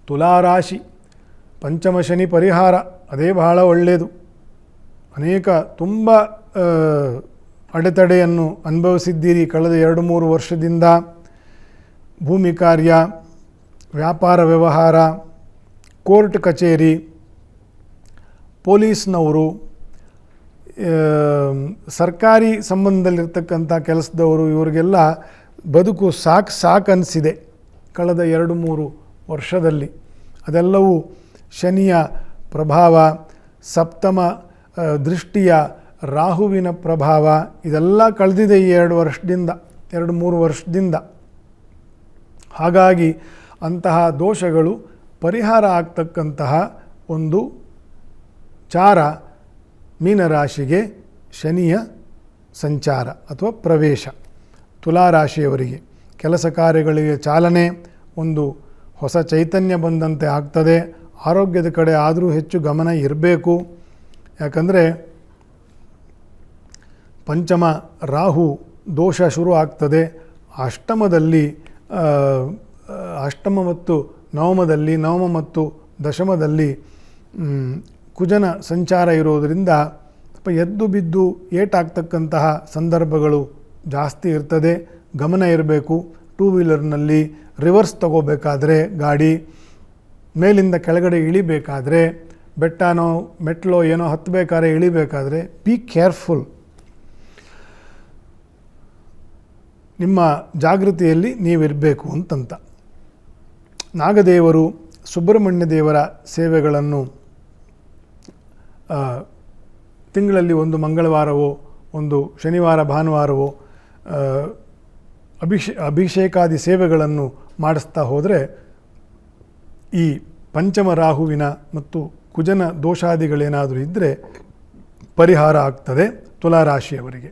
ತುಲಾರಾಶಿ ಪಂಚಮ ಶನಿ ಪರಿಹಾರ ಅದೇ ಬಹಳ ಒಳ್ಳೆಯದು. ಅನೇಕ ತುಂಬ ಅಡೆತಡೆಯನ್ನು ಅನುಭವಿಸಿದ್ದೀರಿ ಕಳೆದ 2-3 ವರ್ಷದಿಂದ. ಭೂಮಿ ಕಾರ್ಯ, ವ್ಯಾಪಾರ ವ್ಯವಹಾರ, ಕೋರ್ಟ್ ಕಚೇರಿ, ಪೊಲೀಸ್ನವರು, ಸರ್ಕಾರಿ ಸಂಬಂಧದಲ್ಲಿರ್ತಕ್ಕಂಥ ಕೆಲಸದವರು, ಇವರಿಗೆಲ್ಲ ಬದುಕು ಸಾಕು ಅನಿಸಿದೆ ಕಳೆದ 2-3 ವರ್ಷದಲ್ಲಿ. ಅದೆಲ್ಲವೂ ಶನಿಯ ಪ್ರಭಾವ, ಸಪ್ತಮ ದೃಷ್ಟಿಯ ರಾಹುವಿನ ಪ್ರಭಾವ ಇದೆಲ್ಲ ಕಳೆದಿದೆ ಈ 2-3 ವರ್ಷದಿಂದ. ಹಾಗಾಗಿ ಅಂತಹ ದೋಷಗಳು ಪರಿಹಾರ ಆಗ್ತಕ್ಕಂತಹ ಒಂದು ಚಾರ ಮೀನರಾಶಿಗೆ ಶನಿಯ ಸಂಚಾರ ಅಥವಾ ಪ್ರವೇಶ. ತುಲಾರಾಶಿಯವರಿಗೆ ಕೆಲಸ ಕಾರ್ಯಗಳಿಗೆ ಚಾಲನೆ, ಒಂದು ಹೊಸ ಚೈತನ್ಯ ಬಂದಂತೆ ಆಗ್ತದೆ. ಆರೋಗ್ಯದ ಕಡೆ ಆದರೂ ಹೆಚ್ಚು ಗಮನ ಇರಬೇಕು. ಯಾಕಂದರೆ ಪಂಚಮ ರಾಹು ದೋಷ ಶುರು ಆಗ್ತದೆ. ಅಷ್ಟಮ ಮತ್ತು ನವಮ ಮತ್ತು ದಶಮದಲ್ಲಿ ಕುಜನ ಸಂಚಾರ ಇರೋದರಿಂದ ಎದ್ದು ಬಿದ್ದು ಏಟಾಗ್ತಕ್ಕಂತಹ ಸಂದರ್ಭಗಳು ಜಾಸ್ತಿ ಇರ್ತದೆ. ಗಮನ ಇರಬೇಕು. 2 ವೀಲರ್ನಲ್ಲಿ ರಿವರ್ಸ್ ತಗೋಬೇಕಾದ್ರೆ, ಗಾಡಿ ಮೇಲಿಂದ ಕೆಳಗಡೆ ಇಳಿಬೇಕಾದ್ರೆ, ಬೆಟ್ಟನೋ ಮೆಟ್ಲೋ ಏನೋ ಹತ್ತಬೇಕಾದ್ರೆ ಇಳಿಬೇಕಾದ್ರೆ ಬಿ ಕೇರ್ಫುಲ್. ನಿಮ್ಮ ಜಾಗೃತಿಯಲ್ಲಿ ನೀವಿರಬೇಕು ಅಂತಂತ. ನಾಗದೇವರು, ಸುಬ್ರಹ್ಮಣ್ಯ ದೇವರ ಸೇವೆಗಳನ್ನು ತಿಂಗಳಲ್ಲಿ ಒಂದು ಮಂಗಳವಾರವೋ ಒಂದು ಶನಿವಾರ ಭಾನುವಾರವೋ ಅಭಿಷೇಕಾದಿ ಸೇವೆಗಳನ್ನು ಮಾಡಿಸ್ತಾ ಹೋದರೆ ಈ ಪಂಚಮ ರಾಹುವಿನ ಮತ್ತು ಕುಜನ ದೋಷಾದಿಗಳೇನಾದರೂ ಇದ್ದರೆ ಪರಿಹಾರ ಆಗ್ತದೆ ತುಲಾರಾಶಿಯವರಿಗೆ.